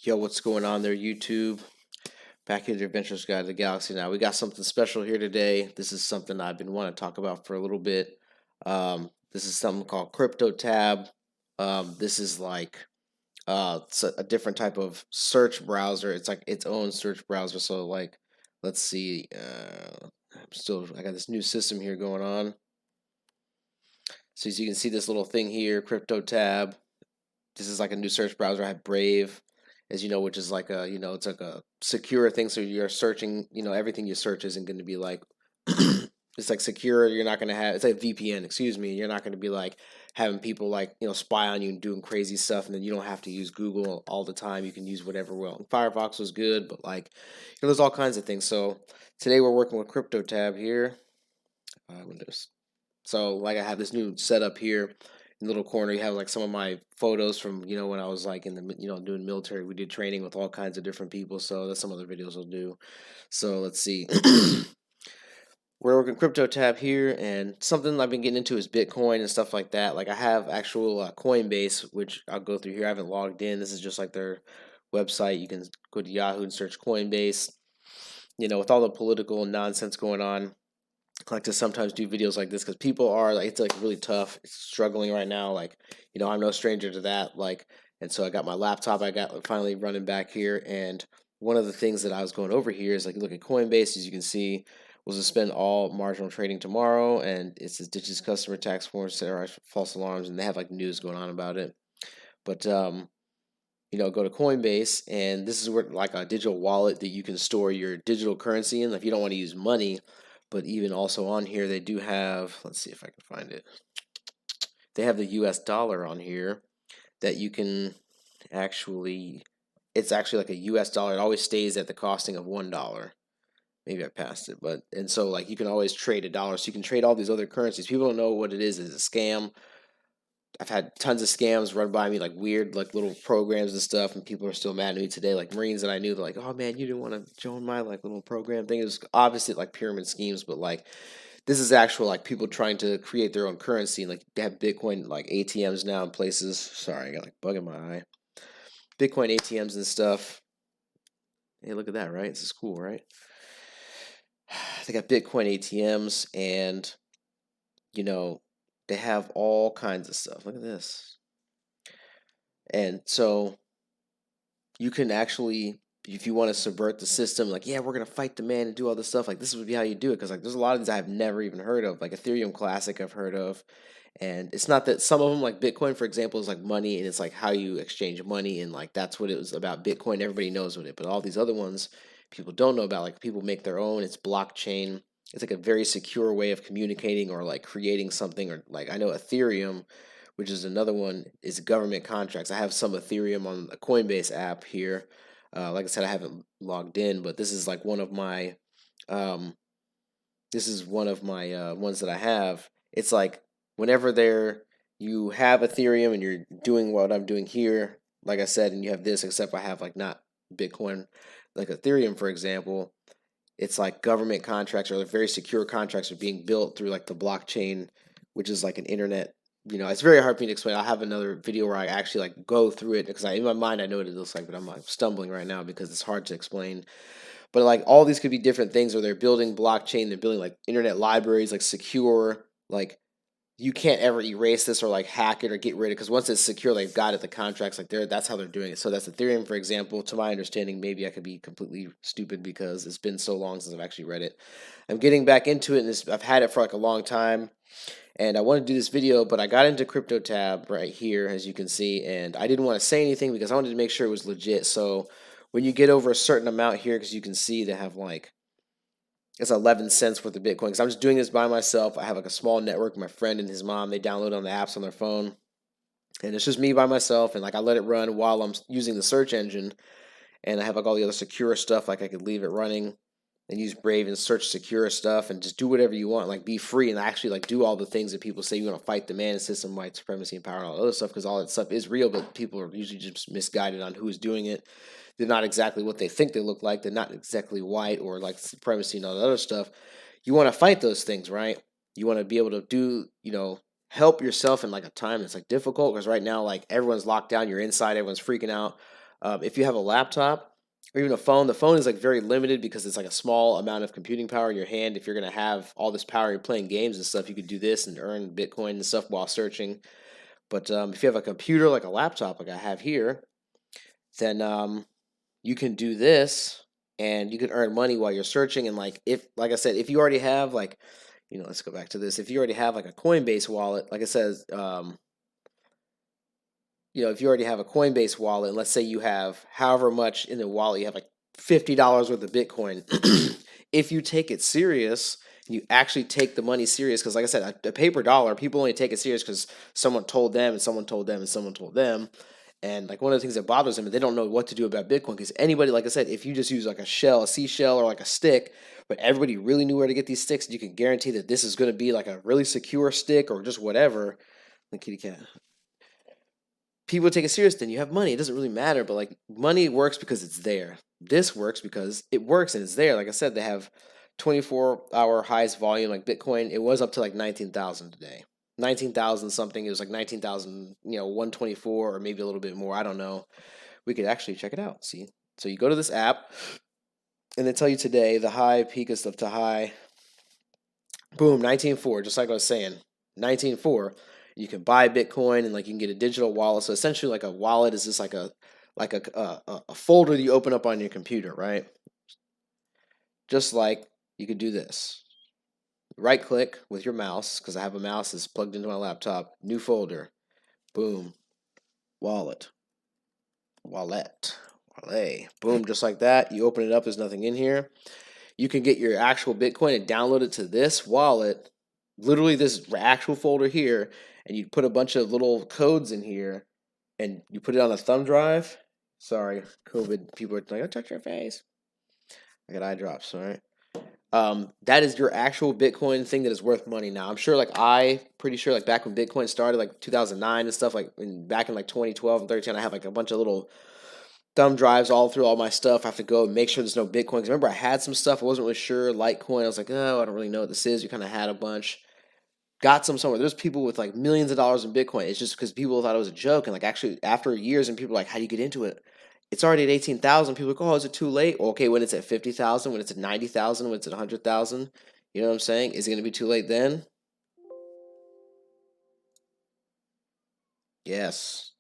Yo, what's going on there, YouTube? Back here, the Adventures Guide to the Galaxy. Now we got something special here today. This is something I've been wanting to talk about for a little bit. This is something called cryptotab. This is like it's a different type of search browser. It's like its own search browser. So like, let's see. I got this new system here going on. So as you can see, this little thing here, cryptotab. This is like a new search browser. I have Brave, as you know, which is like it's like a secure thing. So you're searching, everything you search isn't going to be like, it's like secure. You're not going to have, it's like VPN, excuse me. You're not going to be like having people like, spy on you and doing crazy stuff. And then you don't have to use Google all the time. You can use whatever. Well, Firefox was good, but like, there's all kinds of things. So today we're working with CryptoTab here. Windows. So like I have this new setup here in the little corner. You have like some of my photos from when I was like in the doing military. We did training with all kinds of different people. So that's some other videos I'll do. So let's see. We're working crypto tab here, and something I've been getting into is Bitcoin and stuff like that. Like I have actual Coinbase, which I'll go through here. I haven't logged in. This is just like their website. You can go to Yahoo and search Coinbase. With all the political nonsense going on, I like to sometimes do videos like this because people are like, it's like really tough. It's struggling right now. Like, I'm no stranger to that. Like, and so I got my laptop. I got finally running back here. And one of the things that I was going over here is like, look at Coinbase, as you can see, will suspend all marginal trading tomorrow. And it says ditches customer tax forms, etc., false alarms. And they have like news going on about it. But, go to Coinbase, and this is where like a digital wallet that you can store your digital currency in if you don't want to use money. But even also on here, they do have, let's see if I can find it. They have the US dollar on here that you can actually, it's actually like a US dollar. It always stays at the costing of $1. Maybe I passed it, but, and so like you can always trade a dollar. So you can trade all these other currencies. People don't know what it is. It's a scam. I've had tons of scams run by me, like weird, like little programs and stuff, and people are still mad at me today. Like Marines that I knew, they're like, "Oh man, you didn't want to join my like little program thing." It was obviously like pyramid schemes, but like this is actual like people trying to create their own currency. Like they have Bitcoin like ATMs now in places. Sorry, I got like bug in my eye. Bitcoin ATMs and stuff. Hey, look at that, right? This is cool, right? They got Bitcoin ATMs, and you know they have all kinds of stuff. Look at this. And so you can actually, if you want to subvert the system, like, yeah, we're going to fight the man and do all this stuff, like this would be how you do it. Because like there's a lot of these I've never even heard of, like Ethereum Classic I've heard of. And it's not that some of them, like Bitcoin, for example, is like money, and it's like how you exchange money, and like that's what it was about. Bitcoin, everybody knows what it, but all these other ones people don't know about. Like people make their own. It's blockchain. It's like a very secure way of communicating or like creating something. Or like I know Ethereum, which is another one, is government contracts. I have some Ethereum on the Coinbase app here. Like I said, I haven't logged in, but this is like one of my, um, ones that I have. It's like whenever you have Ethereum and you're doing what I'm doing here, like I said, and you have this, except I have like not Bitcoin, like Ethereum, for example. It's like government contracts or very secure contracts are being built through like the blockchain, which is like an internet. It's very hard for me to explain. I'll have another video where I actually like go through it because in my mind I know what it looks like, but I'm like stumbling right now because it's hard to explain. But like all these could be different things, or they're building blockchain, they're building like internet libraries, like secure, like you can't ever erase this or like hack it or get rid of it because once it's secure, they've got it, the contracts, like that's how they're doing it. So that's Ethereum, for example. To my understanding, maybe I could be completely stupid because it's been so long since I've actually read it. I'm getting back into it, and I've had it for like a long time. And I wanted to do this video, but I got into cryptotab right here, as you can see, and I didn't want to say anything because I wanted to make sure it was legit. So when you get over a certain amount here, because you can see they have like, it's 11 cents worth of Bitcoin. Because I'm just doing this by myself. I have like a small network. My friend and his mom, they download on the apps on their phone. And it's just me by myself. And like I let it run while I'm using the search engine. And I have like all the other secure stuff. Like I could leave it running and use Brave and search secure stuff and just do whatever you want. Like be free and actually like do all the things that people say you want to fight the man and system, white supremacy and power and all that other stuff. Because all that stuff is real, but people are usually just misguided on who's doing it. They're not exactly what they think they look like. They're not exactly white or like supremacy and all that other stuff. You want to fight those things, right? You want to be able to do, help yourself in like a time that's like difficult because right now, like everyone's locked down. You're inside. Everyone's freaking out. If you have a laptop or even a phone, the phone is like very limited because it's like a small amount of computing power in your hand. If you're gonna have all this power, you're playing games and stuff, you could do this and earn Bitcoin and stuff while searching. But if you have a computer like a laptop like I have here, then you can do this and you can earn money while you're searching. And like if like I said, if you already have like, let's go back to this. If you already have like a Coinbase wallet, like it says, if you already have a Coinbase wallet, and let's say you have however much in the wallet, you have like $50 worth of Bitcoin. If you take it serious, you actually take the money serious, because like I said, a paper dollar, people only take it serious because someone told them and someone told them and someone told them. And like one of the things that bothers them is they don't know what to do about Bitcoin, because anybody, like I said, if you just use like a shell, a seashell, or like a stick, but everybody really knew where to get these sticks, and you can guarantee that this is going to be like a really secure stick or just whatever. The kitty cat. People take it serious, then you have money. It doesn't really matter, but like money works because it's there. This works because it works and it's there. Like I said, they have 24-hour highest volume. Like Bitcoin, it was up to like 19,000 today. 19,000 something. It was like 19,000, 124 or maybe a little bit more. I don't know. We could actually check it out. See? So you go to this app and they tell you today the high peak is up to high. Boom, 19.4, just like I was saying. 19.4. You can buy Bitcoin and like you can get a digital wallet. So essentially, like a wallet is just like a folder that you open up on your computer, right? Just like you could do this. Right click with your mouse, because I have a mouse that's plugged into my laptop. New folder. Boom. Wallet. Wallet. Boom, just like that. You open it up, there's nothing in here. You can get your actual Bitcoin and download it to this wallet, literally this actual folder here, and you put a bunch of little codes in here, and you put it on a thumb drive. Sorry, COVID people are like, "Oh, touch your face." I got eye drops. All right. That is your actual Bitcoin thing that is worth money now. I'm sure, pretty sure, like back when Bitcoin started, like 2009 and stuff, back in like 2012 and 13, I have like a bunch of little thumb drives all through all my stuff. I have to go and make sure there's no Bitcoin. Because remember, I had some stuff. I wasn't really sure. Litecoin. I was like, oh, I don't really know what this is. You kind of had a bunch. Got some somewhere. There's people with like millions of dollars in Bitcoin. It's just because people thought it was a joke. And like actually, after years, and people are like, how do you get into it? It's already at 18,000. People are like, oh, is it too late? Okay, when it's at 50,000, when it's at 90,000, when it's at 100,000, you know what I'm saying? Is it going to be too late then? Yes.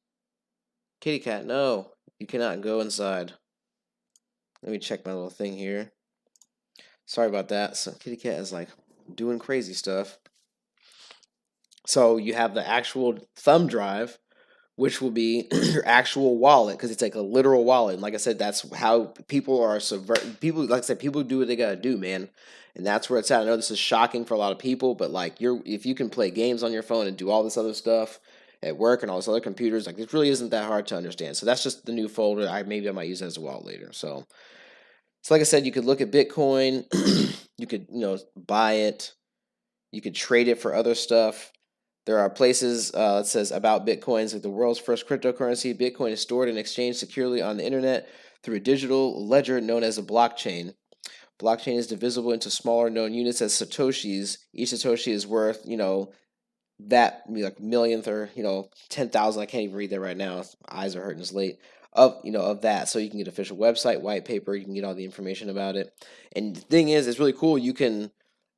Kitty cat, no. You cannot go inside. Let me check my little thing here. Sorry about that. So kitty cat is like doing crazy stuff. So you have the actual thumb drive, which will be your actual wallet, because it's like a literal wallet. And like I said, that's how people are people. Like I said, people do what they gotta do, man. And that's where it's at. I know this is shocking for a lot of people, but like if you can play games on your phone and do all this other stuff at work and all this other computers, like it really isn't that hard to understand. So that's just the new folder. I might use that as a wallet later. So like I said, you could look at Bitcoin, you could buy it, you could trade it for other stuff. There are places that says about Bitcoins, like the world's first cryptocurrency. Bitcoin is stored and exchanged securely on the internet through a digital ledger known as a blockchain. Blockchain is divisible into smaller known units as satoshis. Each satoshi is worth, that like millionth or 10,000. I can't even read that right now. My eyes are hurting. It's late. Of that, so you can get official website, white paper. You can get all the information about it. And the thing is, it's really cool. You can,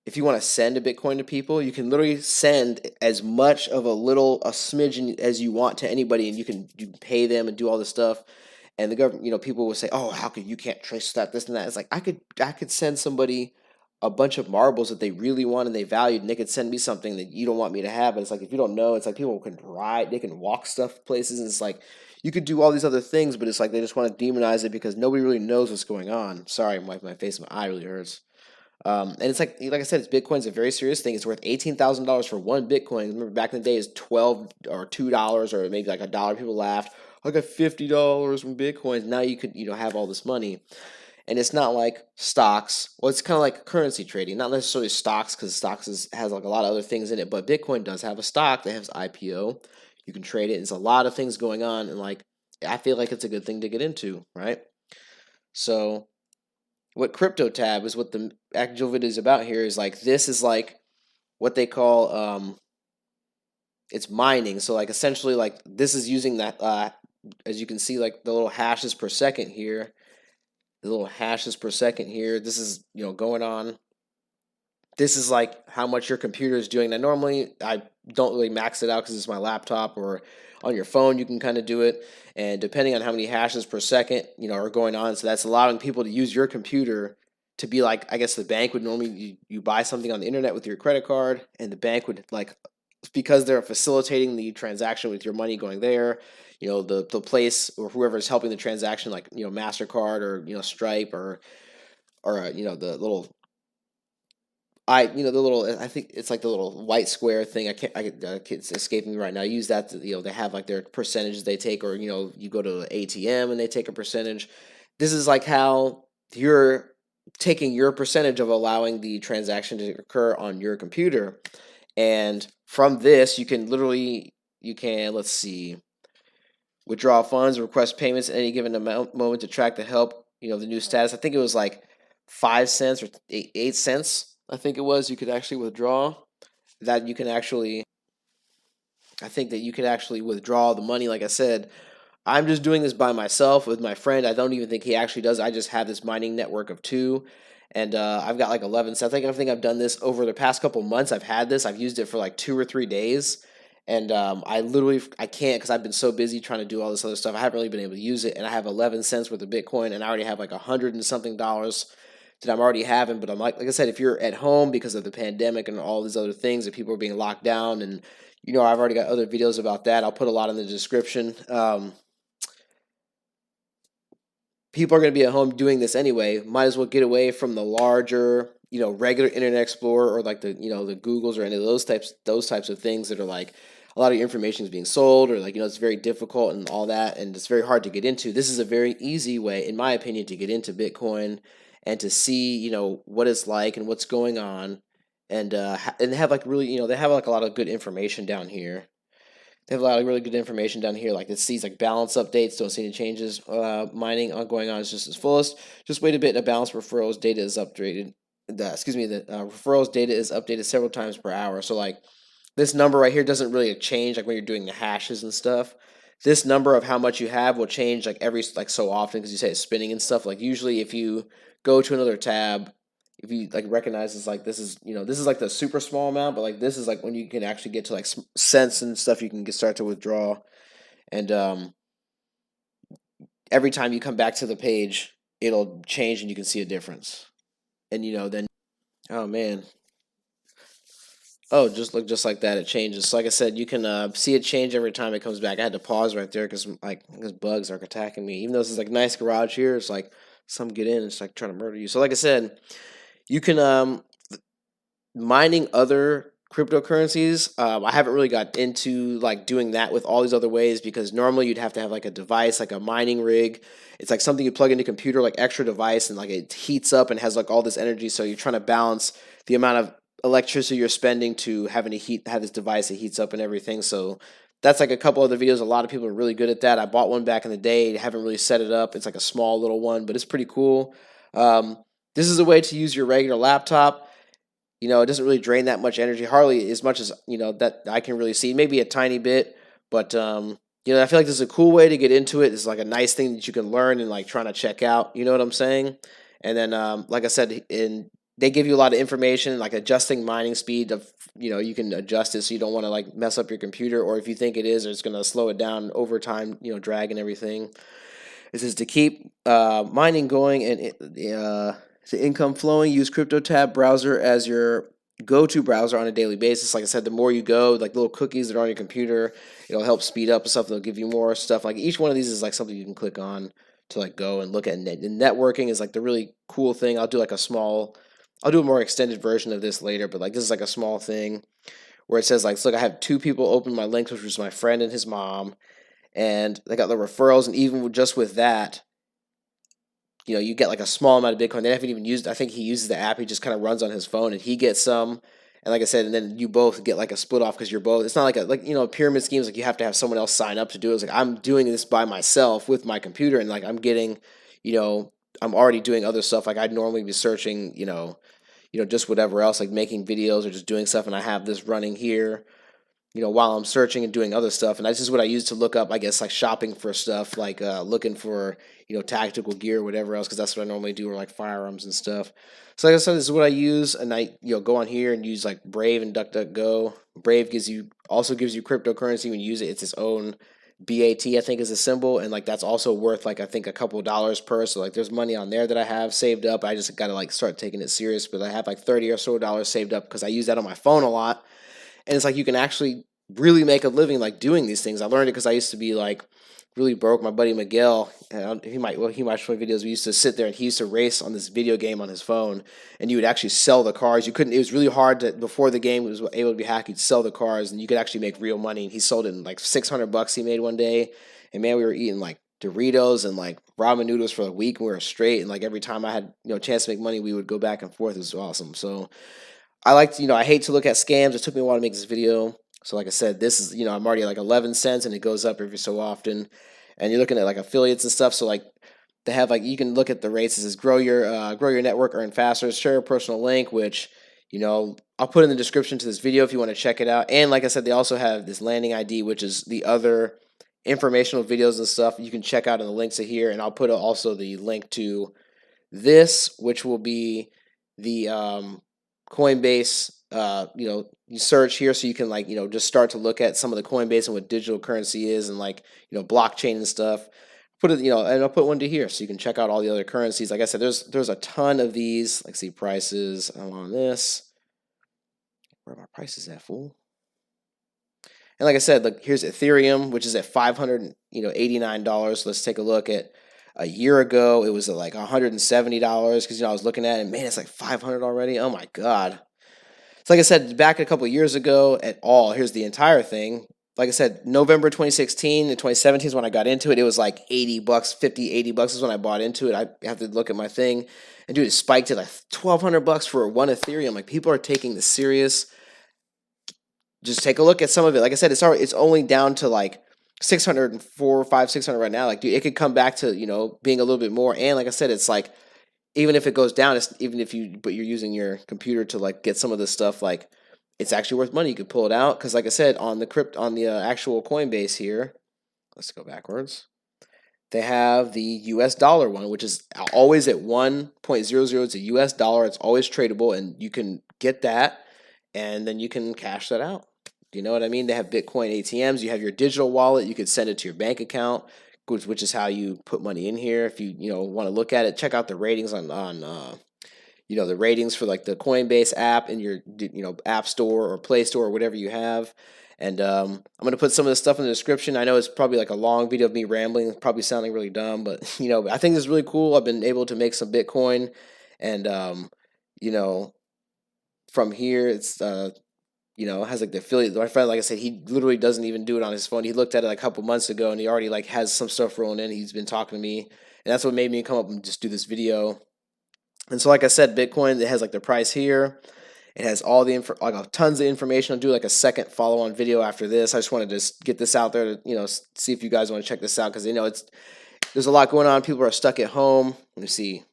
if you want to send a Bitcoin to people, you can literally send as much of a smidgen as you want to anybody, and you can pay them and do all this stuff. And the government, people will say, "Oh, how could you can't trace that, this and that?" It's like I could send somebody a bunch of marbles that they really want and they valued, and they could send me something that you don't want me to have. But it's like if you don't know, it's like people can ride, they can walk stuff places, and it's like you could do all these other things, but it's like they just want to demonize it because nobody really knows what's going on. Sorry, my face, my eye really hurts. And it's like I said, Bitcoin's a very serious thing. It's worth $18,000 for one Bitcoin. Remember back in the day, it's 12 or $2 or maybe like a dollar. People laughed. I got $50 from Bitcoin. Now you could have all this money. And it's not like stocks. Well, it's kind of like currency trading, not necessarily stocks, because has like a lot of other things in it. But Bitcoin does have a stock that has IPO. You can trade it. There's a lot of things going on, and like I feel like it's a good thing to get into, right? So, what cryptotab is what the actual video is about here is like this is like what they call it's mining. So like essentially like this is using that as you can see, like the little hashes per second here, this is, going on. This is like how much your computer is doing. Now, normally I don't really max it out because it's my laptop, or on your phone you can kind of do it. And depending on how many hashes per second, are going on, so that's allowing people to use your computer to be like, I guess the bank would normally, you buy something on the internet with your credit card, and the bank would like, because they're facilitating the transaction with your money going there. The place or whoever is helping the transaction, like MasterCard or Stripe, or the little, the little, I think it's like the little white square thing. It's escaping me right now. I use that they have like their percentages they take, or you go to an ATM and they take a percentage. This is like how you're taking your percentage of allowing the transaction to occur on your computer. And from this, let's see, withdraw funds, request payments at any given moment to track the help, the new status. I think it was like 5 cents or 8 cents. I think it was. You could actually withdraw that. I think that you could actually withdraw the money. Like I said, I'm just doing this by myself with my friend. I don't even think he actually does. I just have this mining network of two, and I've got like 11. So I think I've done this over the past couple months. I've had this. I've used it for like 2 or 3 days, and I can't because I've been so busy trying to do all this other stuff. I haven't really been able to use it, and I have 11 cents worth of Bitcoin, and I already have like $100 and something that I'm already having. But I'm like I said, if you're at home because of the pandemic and all these other things, that people are being locked down, and I've already got other videos about that. I'll put a lot in the description. People are going to be at home doing this anyway. Might as well get away from the larger, regular Internet Explorer, or like the Googles, or any of those types of things that are like a lot of your information is being sold, or like it's very difficult and all that, and it's very hard to get into. This is a very easy way, in my opinion, to get into Bitcoin and to see what it's like and what's going on, and have like really they have like a lot of good information down here. They have a lot of really good information down here. Like it sees like balance updates, don't see any changes. Mining going on is just as fullest. Just wait a bit, and a balance referrals data is updated. The referrals data is updated several times per hour. So like this number right here doesn't really change like when you're doing the hashes and stuff. This number of how much you have will change like every like so often, because you say it's spinning and stuff. Like usually if you go to another tab, if you like recognize it's like this is like the super small amount, but like this is like when you can actually get to like cents and stuff, you can start to withdraw. And every time you come back to the page, it'll change and you can see a difference. And then, oh man, oh, just like that, it changes. So like I said, you can see it change every time it comes back. I had to pause right there because bugs are attacking me. Even though this is like nice garage here, it's like some get in, it's like trying to murder you. So like I said, you can mining other cryptocurrencies. I haven't really got into like doing that with all these other ways, because normally you'd have to have like a device, like a mining rig. It's like something you plug into a computer, like extra device, and like it heats up and has like all this energy. So you're trying to balance the amount of electricity you're spending to having to have this device that heats up and everything. So that's like a couple other videos. A lot of people are really good at that. I bought one back in the day. Haven't really set it up. It's like a small little one, but it's pretty cool. Um, this is a way to use your regular laptop. It doesn't really drain that much energy, hardly as much as that I can really see. Maybe a tiny bit, but I feel like this is a cool way to get into it. It's like a nice thing that you can learn and like trying to check out. You know what I'm saying? And then, like I said, they give you a lot of information, like adjusting mining speed of you can adjust it so you don't want to like mess up your computer, or if you think it is, it's going to slow it down over time. Drag and everything. This is to keep mining going and the income flowing. Use cryptotab browser as your go-to browser on a daily basis. Like I said, the more you go, like little cookies that are on your computer, it'll help speed up and stuff. They'll give you more stuff. Like each one of these is like something you can click on to like go and look at. And networking is like the really cool thing. I'll do a more extended version of this later, but like this is like a small thing where it says like, look, I have two people open my links, which was my friend and his mom, and they got the referrals, and even just with that, you get like a small amount of Bitcoin. They haven't even used. I think he uses the app. He just kind of runs on his phone, and he gets some. And like I said, and then you both get like a split off because you're both. It's not like pyramid schemes. Like you have to have someone else sign up to do it. It's like I'm doing this by myself with my computer, and like I'm getting, I'm already doing other stuff. Like I'd normally be searching, just whatever else, like making videos or just doing stuff, and I have this running here. while I'm searching and doing other stuff. And that's just what I use to look up, I guess, like shopping for stuff, like looking for, tactical gear or whatever else, because that's what I normally do, or like firearms and stuff. So like I said, this is what I use, and I, go on here and use like Brave and DuckDuckGo. Brave also gives you cryptocurrency when you use it. It's its own BAT, I think, is a symbol, and like that's also worth like I think a couple dollars per. So like there's money on there that I have saved up. I just got to like start taking it serious, but I have like $30 or so saved up because I use that on my phone a lot, and it's like you can actually really make a living like doing these things. I learned it because I used to be like really broke. My buddy Miguel, he might show me videos. We used to sit there and he used to race on this video game on his phone, and you would actually sell the cars. You couldn't. It was really hard to, before the game was able to be hacked. You'd sell the cars, and you could actually make real money. And he sold it in like $600 he made one day, and man, we were eating like Doritos and like ramen noodles for a week, and we were straight. And like every time I had a chance to make money, we would go back and forth. It was awesome. So I like to, I hate to look at scams. It took me a while to make this video. So like I said, this is, I'm already at like 11 cents and it goes up every so often. And you're looking at like affiliates and stuff. So like they have like, you can look at the rates. It says grow your network, earn faster, share a personal link, which, I'll put in the description to this video if you want to check it out. And like I said, they also have this landing ID, which is the other informational videos and stuff you can check out in the links of here. And I'll put also the link to this, which will be the Coinbase. You search here so you can like just start to look at some of the Coinbase and what digital currency is, and like blockchain and stuff. Put it, and I'll put one to here so you can check out all the other currencies. Like I said, there's a ton of these. Like, see prices. I'm on this. Where are my prices at, fool? And like I said, look, here's Ethereum, which is at $589. Let's take a look at a year ago. It was at like $170 because I was looking at it, and man, it's like 500 already. Oh my god! So like I said, back a couple of years ago at all, here's the entire thing. Like I said, November 2016 and 2017 is when I got into it. It was like $80, 50, $80 is when I bought into it. I have to look at my thing. And dude, it spiked to like $1,200 for one Ethereum. Like, people are taking this serious. Just take a look at some of it. Like I said, it's only down to like 604, 5, 600 right now. Like, dude, it could come back to, being a little bit more. And like I said, it's like, even if it goes down, but you're using your computer to like get some of this stuff, like it's actually worth money. You could pull it out because, like I said, on the actual Coinbase here, let's go backwards. They have the U.S. dollar one, which is always at 1.00. It's a U.S. dollar. It's always tradable, and you can get that, and then you can cash that out. Do you know what I mean? They have Bitcoin ATMs. You have your digital wallet. You could send it to your bank account, which is how you put money in here. If you want to look at it, check out the ratings on the ratings for like the Coinbase app in your app store or Play Store or whatever you have. And I'm gonna put some of this stuff in the description. I know it's probably like a long video of me rambling, probably sounding really dumb, but I think this is really cool. I've been able to make some Bitcoin, and you know, from here it's has like the affiliate. My friend, like I said, he literally doesn't even do it on his phone. He looked at it like a couple months ago, and he already like has some stuff rolling in. He's been talking to me, and that's what made me come up and just do this video. And so, like I said, Bitcoin, it has like the price here. It has all the tons of information. I'll do like a second follow-on video after this. I just wanted to get this out there to see if you guys want to check this out, because there's a lot going on. People are stuck at home. Let me see.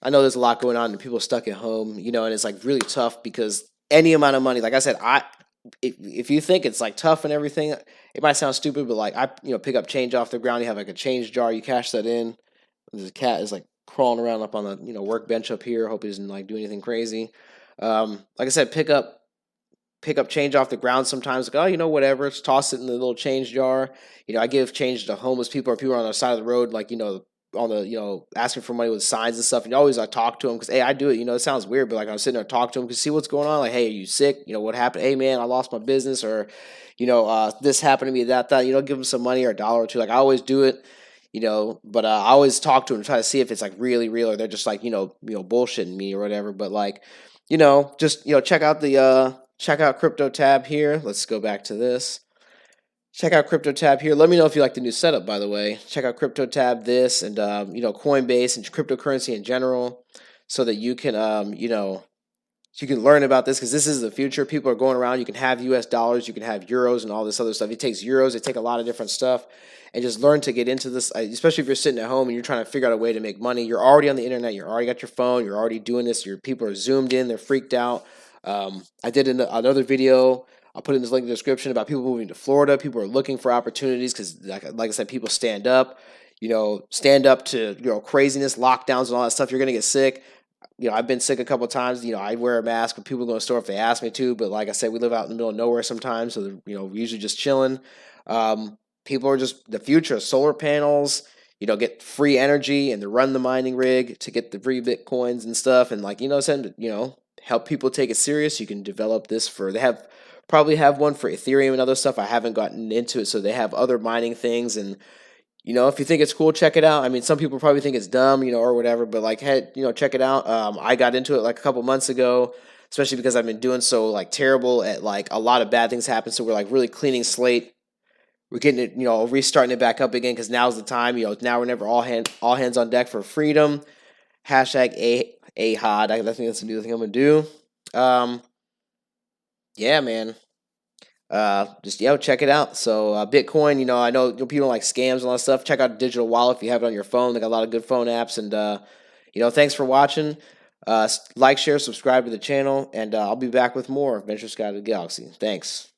I know there's a lot going on, and people are stuck at home. And it's like really tough because any amount of money, like I said, if you think it's like tough and everything, it might sound stupid, but like I pick up change off the ground. You have like a change jar. You cash that in. There's a cat is like crawling around up on the workbench up here. Hope he doesn't like do anything crazy. Like I said, pick up change off the ground sometimes. Like, whatever, just toss it in the little change jar. I give change to homeless people or people on the side of the road, like on the asking for money with signs and stuff. And always I talk to them because, hey, I do it. It sounds weird, but like I'm sitting there talking to them because see what's going on. Like, hey, are you sick? What happened? Hey, man, I lost my business, or this happened to me. That give them some money or a dollar or two. Like, I always do it. But I always talk to them, try to see if it's like really real, or they're just like bullshitting me or whatever. But like just check out cryptotab here. Let's go back to this. Check out cryptotab here. Let me know if you like the new setup, by the way. Check out cryptotab, this, and Coinbase and cryptocurrency in general, so that you can so you can learn about this, because this is the future. People are going around. You can have U.S. dollars, you can have euros, and all this other stuff. It takes euros. It takes a lot of different stuff, and just learn to get into this. Especially if you're sitting at home and you're trying to figure out a way to make money. You're already on the internet. You already got your phone. You're already doing this. Your people are zoomed in. They're freaked out. I did another video I'll put in this link in the description about people moving to Florida. People are looking for opportunities because, like I said, people stand up. Stand up to craziness, lockdowns, and all that stuff. You're gonna get sick. I've been sick a couple of times. I wear a mask when people go to the store if they ask me to. But like I said, we live out in the middle of nowhere sometimes, so we're usually just chilling. People are just the future. Solar panels, get free energy and to run the mining rig to get the free bitcoins and stuff, and help people take it serious. You can develop this for probably have one for Ethereum and other stuff. I haven't gotten into it, so they have other mining things and. If you think it's cool, check it out. I mean, some people probably think it's dumb, or whatever, but like, hey, check it out. I got into it like a couple months ago, especially because I've been doing so like terrible at like a lot of bad things happen. So we're like really cleaning slate. We're getting it, restarting it back up again because now's the time. Now we're never all hands on deck for freedom. Hashtag AHOD. I think that's a new thing I'm gonna do. Yeah, man. Just check it out. So Bitcoin, I know people don't like scams and all that stuff. Check out Digital Wallet if you have it on your phone. They got a lot of good phone apps. And thanks for watching. Like, share, subscribe to the channel, and I'll be back with more Adventures Guide to the Galaxy. Thanks.